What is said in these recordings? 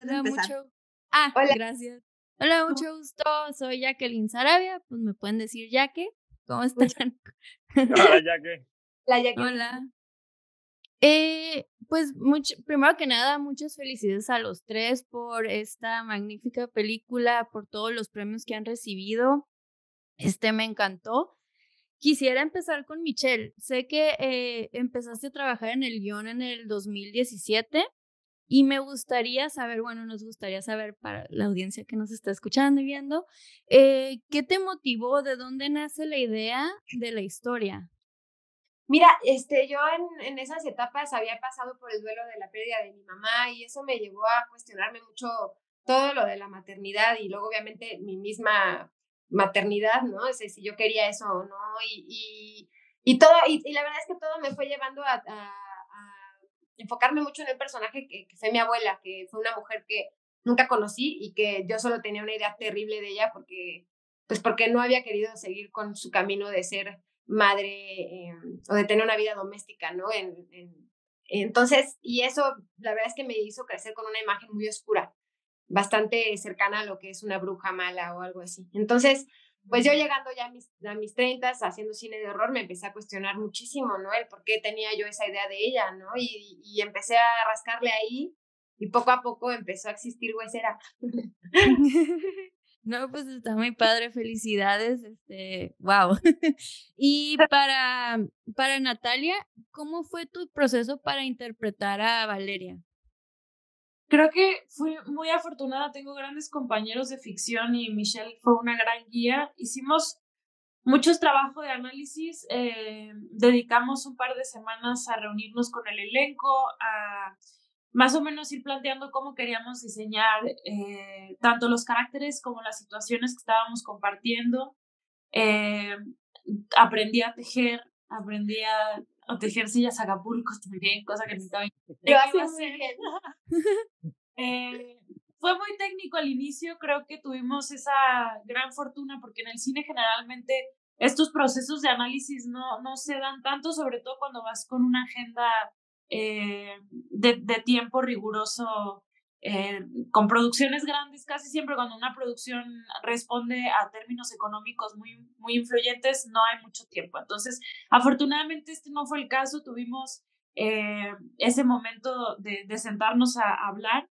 Puedes Hola, empezar. Hola, gracias. Hola, ¿cómo? mucho gusto. Soy Jacqueline Sarabia, pues me pueden decir Yaque. ¿Cómo están? Mucho Ahora ya que la Jacqueline. Hola. Pues primero que nada, muchas felicidades a los tres por esta magnífica película, por todos los premios que han recibido. Me encantó. Quisiera empezar con Michelle. Sé que empezaste a trabajar en el guión en el 2017. Y me gustaría saber, bueno, nos gustaría saber para la audiencia que nos está escuchando y viendo, ¿qué te motivó? ¿De dónde nace la idea de la historia? Mira, yo en esas etapas había pasado por el duelo de la pérdida de mi mamá y eso me llevó a cuestionarme mucho todo lo de la maternidad y luego obviamente mi misma maternidad, ¿no? O sea, si yo quería eso o no y todo, y la verdad es que todo me fue llevando a enfocarme mucho en el personaje que fue mi abuela, que fue una mujer que nunca conocí y que yo solo tenía una idea terrible de ella porque no había querido seguir con su camino de ser madre o de tener una vida doméstica, ¿no? Entonces, y eso la verdad es que me hizo crecer con una imagen muy oscura, bastante cercana a lo que es una bruja mala o algo así. Entonces, pues yo llegando ya a mis 30 haciendo cine de horror, me empecé a cuestionar muchísimo, ¿no? El por qué tenía yo esa idea de ella, ¿no? Y empecé a rascarle ahí y poco a poco empezó a existir Huesera. No, pues está muy padre, felicidades, wow. Y para Natalia, ¿cómo fue tu proceso para interpretar a Valeria? Creo que fui muy afortunada, tengo grandes compañeros de ficción y Michelle fue una gran guía. Hicimos muchos trabajos de análisis, dedicamos un par de semanas a reunirnos con el elenco, a más o menos ir planteando cómo queríamos diseñar tanto los caracteres como las situaciones que estábamos compartiendo. Eh, aprendí a tejer, aprendí a tejer sillas acapulcos también, cosa que nunca Lo imaginé que hace iba a muy hacer. bien. Fue muy técnico al inicio, creo que tuvimos esa gran fortuna porque en el cine generalmente estos procesos de análisis no se dan tanto, sobre todo cuando vas con una agenda de tiempo riguroso, con producciones grandes, casi siempre cuando una producción responde a términos económicos muy influyentes, no hay mucho tiempo. Entonces, afortunadamente este no fue el caso, tuvimos ese momento de sentarnos a hablar.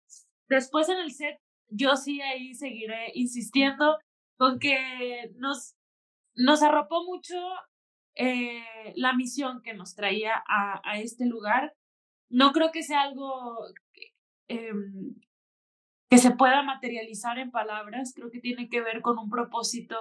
Después en el set, yo sí ahí seguiré insistiendo con que nos arropó mucho la misión que nos traía a este lugar. No creo que sea algo eh, que se pueda materializar en palabras, creo que tiene que ver con un propósito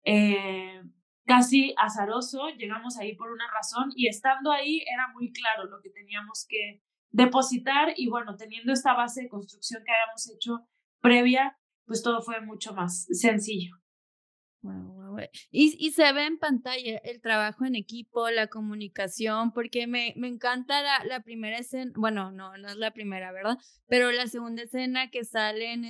eh, casi azaroso, llegamos ahí por una razón y estando ahí era muy claro lo que teníamos que depositar y bueno, teniendo esta base de construcción que habíamos hecho previa, pues todo fue mucho más sencillo. Guau, guau, y se ve en pantalla el trabajo en equipo, la comunicación, porque me encanta la primera escena, bueno, no es la primera, ¿verdad? Pero la segunda escena que salen,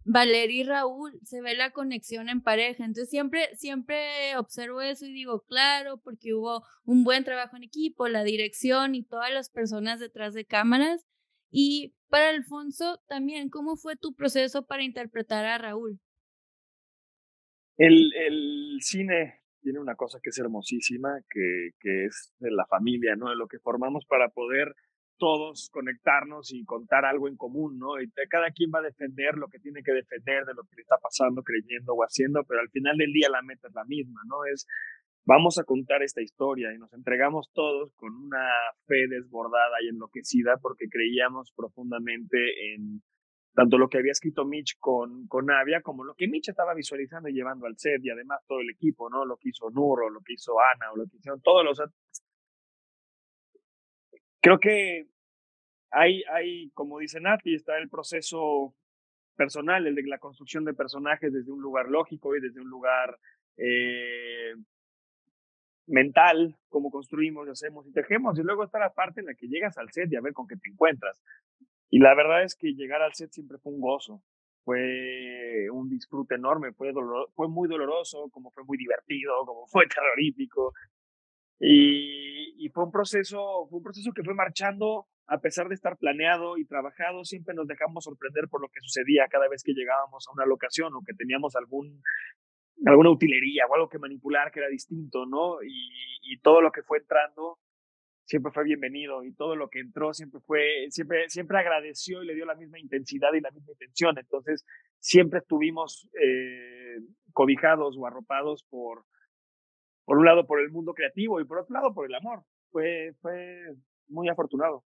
Valeria y Raúl, se ve la conexión en pareja. Entonces, siempre observo eso y digo, claro, porque hubo un buen trabajo en equipo, la dirección y todas las personas detrás de cámaras. Y para Alfonso también, ¿cómo fue tu proceso para interpretar a Raúl? el cine tiene una cosa que es hermosísima, que es de la familia, ¿no? De lo que formamos para poder todos conectarnos y contar algo en común, ¿no? Y cada quien va a defender lo que tiene que defender de lo que le está pasando, creyendo o haciendo, pero al final del día la meta es la misma, ¿no? Es vamos a contar esta historia y nos entregamos todos con una fe desbordada y enloquecida porque creíamos profundamente en tanto lo que había escrito Mitch con Navia como lo que Mitch estaba visualizando y llevando al set y además todo el equipo, ¿no? Lo que hizo Nuro, lo que hizo Ana o lo que hicieron todos los... Creo que como dice Nati, está el proceso personal, el de la construcción de personajes desde un lugar lógico y desde un lugar eh, mental, cómo construimos, hacemos y tejemos, y luego está la parte en la que llegas al set y a ver con qué te encuentras. Y la verdad es que llegar al set siempre fue un gozo, fue un disfrute enorme, fue muy doloroso, como fue muy divertido, como fue terrorífico, y fue un proceso que fue marchando a pesar de estar planeado y trabajado, siempre nos dejamos sorprender por lo que sucedía cada vez que llegábamos a una locación o que teníamos alguna utilería o algo que manipular que era distinto, ¿no? Y todo lo que fue entrando siempre fue bienvenido y todo lo que entró siempre agradeció y le dio la misma intensidad y la misma intención. Entonces, siempre estuvimos cobijados o arropados por un lado por el mundo creativo y por otro lado por el amor. Fue muy afortunado.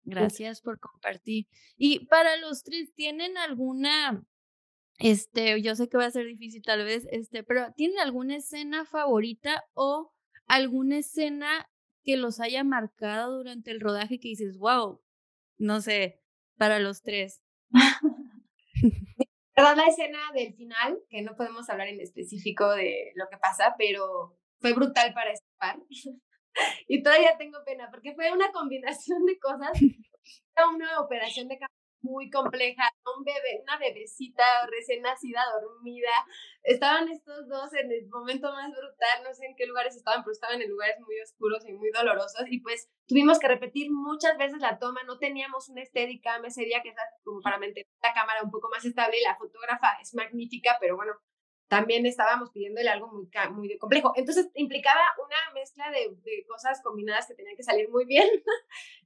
Gracias por compartir. Y para los tres, ¿tienen alguna, yo sé que va a ser difícil tal vez, pero ¿tienen alguna escena favorita o alguna escena que los haya marcado durante el rodaje que dices, wow, no sé, para los tres? ¿Verdad? La escena del final, que no podemos hablar en específico de lo que pasa, pero fue brutal para escapar. Y todavía tengo pena, porque fue una combinación de cosas. Era una operación de cámara muy compleja, una bebecita recién nacida, dormida. Estaban estos dos en el momento más brutal, no sé en qué lugares estaban, pero estaban en lugares muy oscuros y muy dolorosos. Y pues tuvimos que repetir muchas veces la toma, no teníamos una Steadicam ese día, que es como para mantener la cámara un poco más estable. Y la fotógrafa es magnífica, pero bueno, también estábamos pidiéndole algo muy complejo. Entonces implicaba una mezcla de cosas combinadas que tenían que salir muy bien.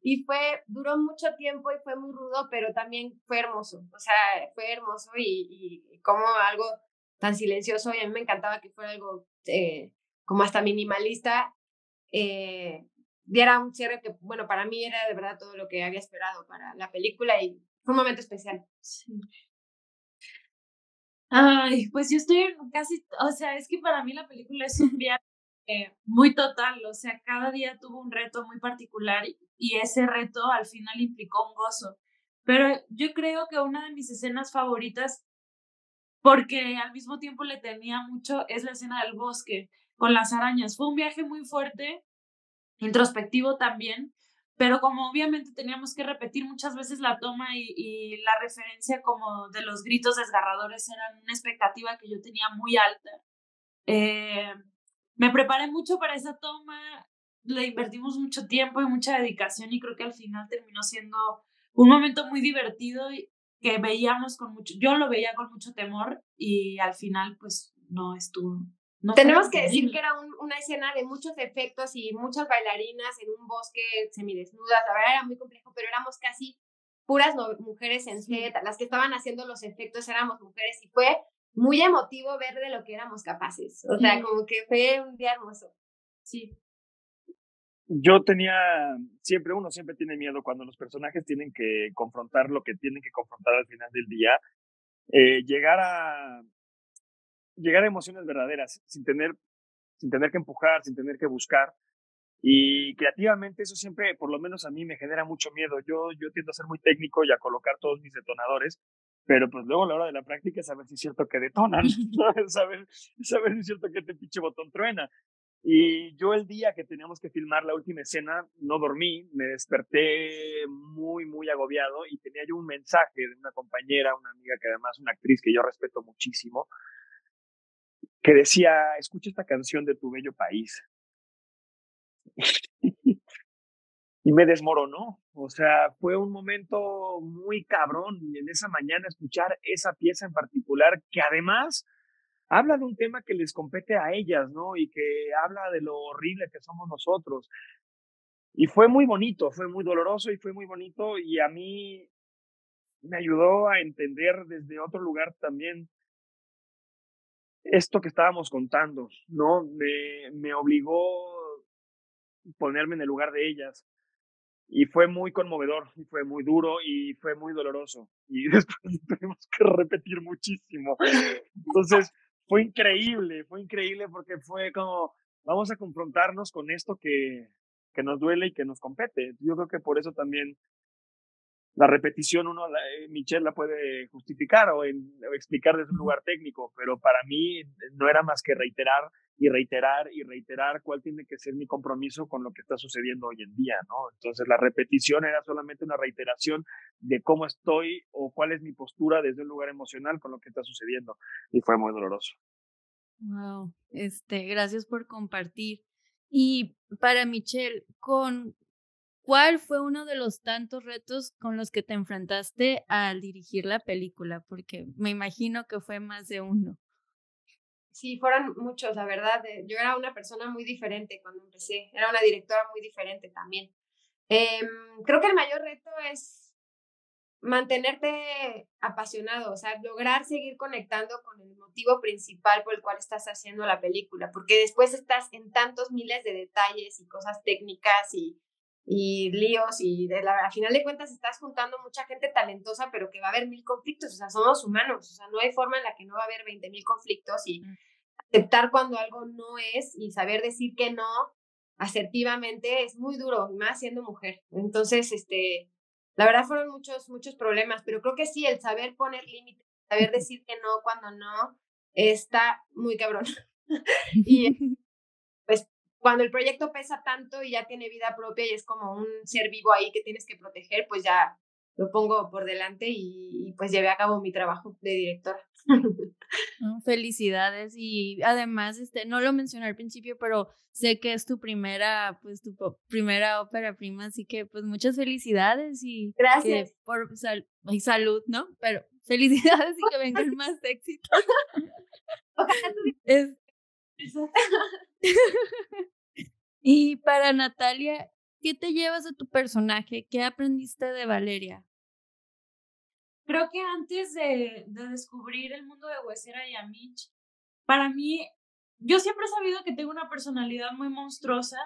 Y duró mucho tiempo y fue muy rudo, pero también fue hermoso. O sea, fue hermoso y como algo tan silencioso, y a mí me encantaba que fuera algo como hasta minimalista, diera un cierre que, bueno, para mí era de verdad todo lo que había esperado para la película y fue un momento especial. Sí. Ay, pues yo estoy casi, o sea, es que para mí la película es un viaje muy total, o sea, cada día tuvo un reto muy particular y ese reto al final implicó un gozo. Pero yo creo que una de mis escenas favoritas, porque al mismo tiempo le tenía mucho, es la escena del bosque con las arañas. Fue un viaje muy fuerte, introspectivo también, pero como obviamente teníamos que repetir muchas veces la toma y la referencia como de los gritos desgarradores eran una expectativa que yo tenía muy alta. Me preparé mucho para esa toma, le invertimos mucho tiempo y mucha dedicación y creo que al final terminó siendo un momento muy divertido y que veíamos yo lo veía con mucho temor y al final pues no estuvo. No Tenemos que decir que era una escena de muchos efectos y muchas bailarinas en un bosque semidesnudas. La verdad era muy complejo, pero éramos casi puras mujeres en set. Las que estaban haciendo los efectos éramos mujeres y fue muy emotivo ver de lo que éramos capaces. O sea, como que fue un día hermoso. Sí. Uno siempre tiene miedo cuando los personajes tienen que confrontar lo que tienen que confrontar al final del día. Llegar a emociones verdaderas sin tener que empujar, sin tener que buscar. Y creativamente eso siempre, por lo menos a mí, me genera mucho miedo. Yo tiendo a ser muy técnico y a colocar todos mis detonadores, pero pues luego a la hora de la práctica es saber si es cierto que detonan, saber si es cierto que este pinche botón truena. Y yo el día que teníamos que filmar la última escena, no dormí, me desperté muy, muy agobiado y tenía yo un mensaje de una compañera, una amiga que además es una actriz que yo respeto muchísimo, que decía, escucha esta canción de Tu Bello País. Y me desmoronó. O sea, fue un momento muy cabrón y en esa mañana escuchar esa pieza en particular, que además habla de un tema que les compete a ellas, ¿no? Y que habla de lo horrible que somos nosotros. Y fue muy bonito, fue muy doloroso y fue muy bonito y a mí me ayudó a entender desde otro lugar también esto que estábamos contando, ¿no? Me obligó ponerme en el lugar de ellas. Y fue muy conmovedor, y fue muy duro y fue muy doloroso. Y después tuvimos que repetir muchísimo. Entonces, fue increíble porque fue como, vamos a confrontarnos con esto que nos duele y que nos compete. Yo creo que por eso también la repetición Michelle la puede justificar o explicar desde un lugar técnico, pero para mí no era más que reiterar y reiterar y reiterar cuál tiene que ser mi compromiso con lo que está sucediendo hoy en día, ¿no? Entonces la repetición era solamente una reiteración de cómo estoy o cuál es mi postura desde un lugar emocional con lo que está sucediendo y fue muy doloroso. Wow, gracias por compartir. Y para Michelle, ¿cuál fue uno de los tantos retos con los que te enfrentaste al dirigir la película? Porque me imagino que fue más de uno. Sí, fueron muchos, la verdad. Yo era una persona muy diferente cuando empecé, era una directora muy diferente también. Creo que el mayor reto es mantenerte apasionado, o sea, lograr seguir conectando con el motivo principal por el cual estás haciendo la película, porque después estás en tantos miles de detalles y cosas técnicas y líos al final de cuentas estás juntando mucha gente talentosa, pero que va a haber 1000 conflictos, o sea, somos humanos, o sea, no hay forma en la que no va a haber 20,000 conflictos y aceptar cuando algo no es y saber decir que no asertivamente es muy duro, más siendo mujer. Entonces, la verdad fueron muchos, muchos problemas, pero creo que sí, el saber poner límites, saber decir que no cuando no, está muy cabrón. Y pues cuando el proyecto pesa tanto y ya tiene vida propia y es como un ser vivo ahí que tienes que proteger, pues ya lo pongo por delante y pues llevé a cabo mi trabajo de directora. No, felicidades y además, no lo mencioné al principio, pero sé que es tu primera, pues primera ópera prima, así que pues muchas felicidades y que Gracias. y salud, ¿no? Pero felicidades y que vengan más éxitos. Ojalá Es- tuviera. y para Natalia, ¿qué te llevas de tu personaje? ¿Qué aprendiste de Valeria? Creo que antes de descubrir el mundo de Huesera y a Mitch, para mí, yo siempre he sabido que tengo una personalidad muy monstruosa,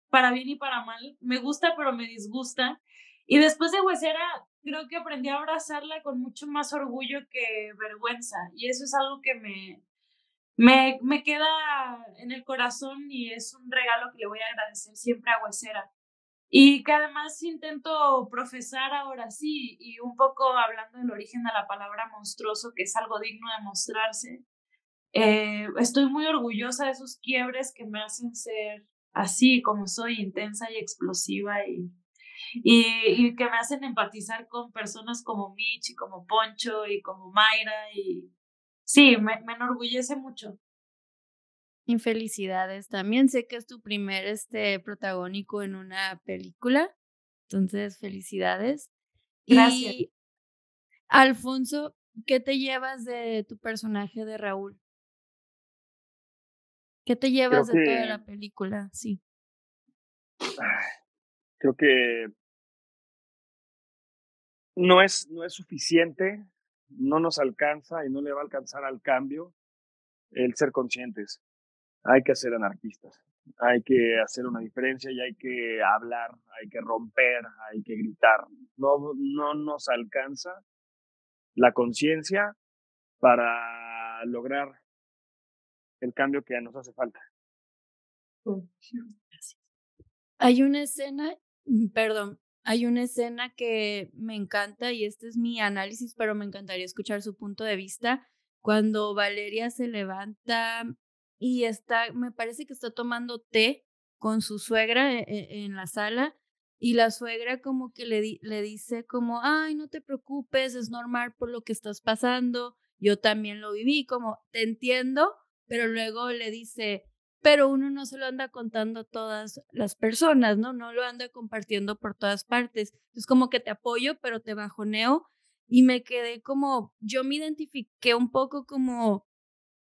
para bien y para mal. Me gusta, pero me disgusta. Y después de Huesera, creo que aprendí a abrazarla con mucho más orgullo que vergüenza. Y eso es algo que me queda en el corazón y es un regalo que le voy a agradecer siempre a Huesera. Y que además intento profesar ahora sí, y un poco hablando del origen de la palabra monstruoso, que es algo digno de mostrarse. Estoy muy orgullosa de esos quiebres que me hacen ser así como soy, intensa y explosiva y que me hacen empatizar con personas como Mitch y como Poncho y como Mayra y sí, me enorgullece mucho. Infelicidades. También sé que es tu primer protagónico en una película, entonces felicidades. Gracias. Y Alfonso, ¿qué te llevas de tu personaje de Raúl? ¿Qué te llevas Creo de toda que, la película? Sí. creo que no es suficiente, no nos alcanza y no le va a alcanzar al cambio el ser conscientes. Hay que ser anarquistas, hay que hacer una diferencia y hay que hablar, hay que romper, hay que gritar. No nos alcanza la conciencia para lograr el cambio que nos hace falta. Hay una escena, perdón, hay una escena que me encanta y este es mi análisis, pero me encantaría escuchar su punto de vista. Cuando Valeria se levanta y me parece que está tomando té con su suegra en la sala y la suegra como que le dice como, ay, no te preocupes, es normal por lo que estás pasando, yo también lo viví, como, te entiendo, pero luego le dice, pero uno no se lo anda contando a todas las personas, ¿no? No lo anda compartiendo por todas partes. Es como que te apoyo, pero te bajoneo y me quedé como, yo me identifiqué un poco como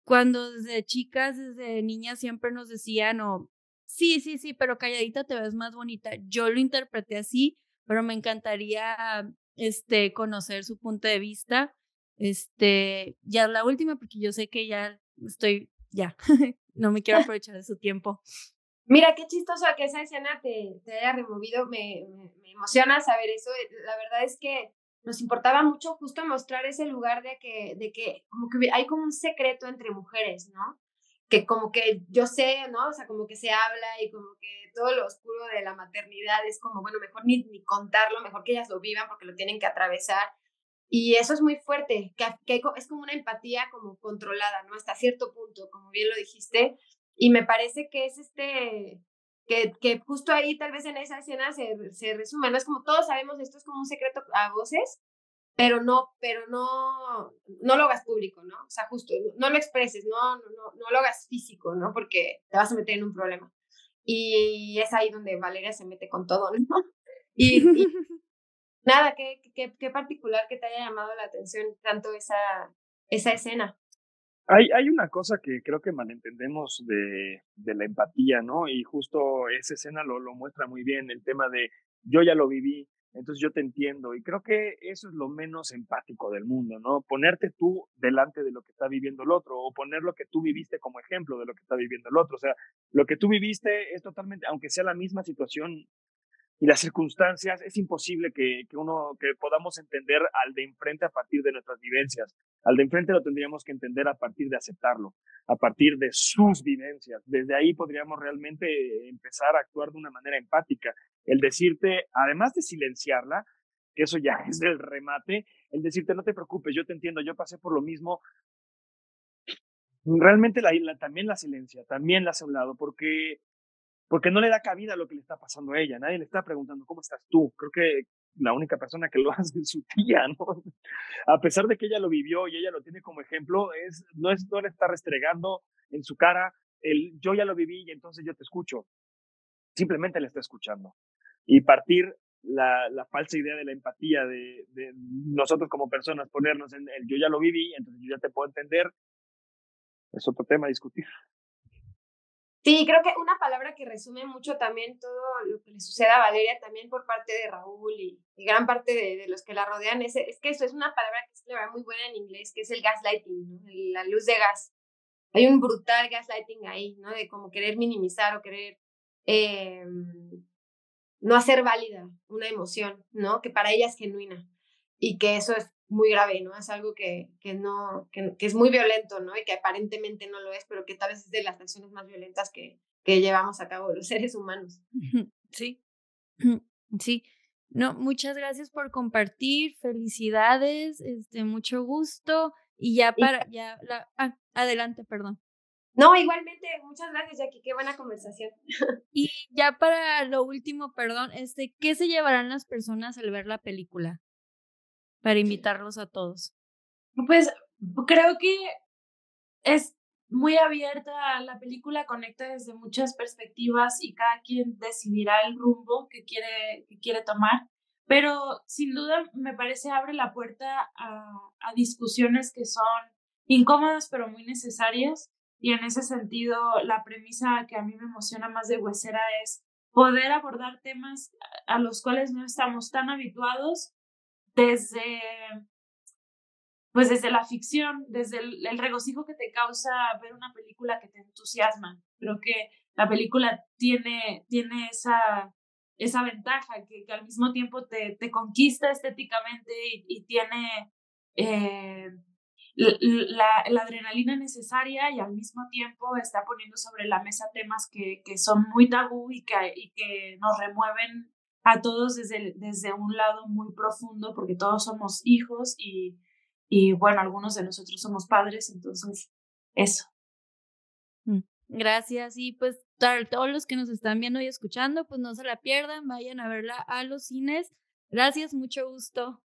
cuando desde chicas, desde niñas siempre nos decían, o sí, sí, sí, pero calladita te ves más bonita. Yo lo interpreté así, pero me encantaría, conocer su punto de vista. Ya la última, porque yo sé que ya, no me quiero aprovechar de su tiempo. Mira, qué chistoso que esa escena te haya removido, me emociona saber eso. La verdad es que nos importaba mucho justo mostrar ese lugar de que como que hay como un secreto entre mujeres, ¿no? Que como que yo sé, ¿no? O sea, como que se habla y como que todo lo oscuro de la maternidad es como, bueno, mejor ni contarlo, mejor que ellas lo vivan porque lo tienen que atravesar. Y eso es muy fuerte, que es como una empatía como controlada, ¿no? Hasta cierto punto, como bien lo dijiste. Y me parece que es que justo ahí, tal vez en esa escena se resume, ¿no? Es como todos sabemos esto, es como un secreto a voces, pero no lo hagas público, ¿no? O sea, justo, no lo expreses, no lo hagas físico, ¿no? Porque te vas a meter en un problema. Y es ahí donde Valeria se mete con todo, ¿no? Y nada, qué particular que te haya llamado la atención tanto esa escena. Hay una cosa que creo que malentendemos de la empatía, ¿no? Y justo esa escena lo muestra muy bien, el tema de yo ya lo viví, entonces yo te entiendo. Y creo que eso es lo menos empático del mundo, ¿no? Ponerte tú delante de lo que está viviendo el otro o poner lo que tú viviste como ejemplo de lo que está viviendo el otro. O sea, lo que tú viviste es totalmente, aunque sea la misma situación y las circunstancias, es imposible que podamos entender al de enfrente a partir de nuestras vivencias. Al de enfrente lo tendríamos que entender a partir de aceptarlo, a partir de sus vivencias. Desde ahí podríamos realmente empezar a actuar de una manera empática. El decirte, además de silenciarla, que eso ya es el remate, el decirte, no te preocupes, yo te entiendo, yo pasé por lo mismo, realmente también la silencia, también la hace a un lado, porque no le da cabida a lo que le está pasando a ella. Nadie le está preguntando, ¿cómo estás tú? Creo que la única persona que lo hace es su tía, ¿no? A pesar de que ella lo vivió y ella lo tiene como ejemplo, no le está restregando en su cara el yo ya lo viví y entonces yo te escucho. Simplemente le está escuchando. Y partir la falsa idea de la empatía, de nosotros como personas ponernos en el yo ya lo viví, entonces yo ya te puedo entender, es otro tema a discutir. Sí, creo que una palabra que resume mucho también todo lo que le sucede a Valeria, también por parte de Raúl y gran parte de los que la rodean, es que eso es una palabra que es la verdad muy buena en inglés, que es el gaslighting, ¿no? La luz de gas. Hay un brutal gaslighting ahí, ¿no? De como querer minimizar o querer eh, no hacer válida una emoción, ¿no? Que para ella es genuina y que eso es muy grave, ¿no? Es algo que es muy violento, ¿no? Y que aparentemente no lo es, pero que tal vez es de las acciones más violentas que llevamos a cabo los seres humanos. Sí, sí. No, muchas gracias por compartir, felicidades, mucho gusto. Y ya Y, para, adelante, perdón. no, igualmente, muchas gracias, Jackie, qué buena conversación. Y ya para lo último, perdón, ¿qué se llevarán las personas al ver la película? Para invitarlos a todos. Pues creo que es muy abierta, la película conecta desde muchas perspectivas y cada quien decidirá el rumbo que quiere tomar, pero sin duda me parece abre la puerta a discusiones que son incómodas pero muy necesarias, y en ese sentido la premisa que a mí me emociona más de Huesera es poder abordar temas a los cuales no estamos tan habituados desde pues desde la ficción, desde el regocijo que te causa ver una película que te entusiasma. Creo que la película tiene esa ventaja que al mismo tiempo te conquista estéticamente y tiene eh, la adrenalina necesaria, y al mismo tiempo está poniendo sobre la mesa temas que son muy tabú y que nos remueven a todos desde un lado muy profundo, porque todos somos hijos y bueno, algunos de nosotros somos padres, entonces eso. Gracias. Y pues todos los que nos están viendo y escuchando, pues no se la pierdan, vayan a verla a los cines. Gracias, mucho gusto.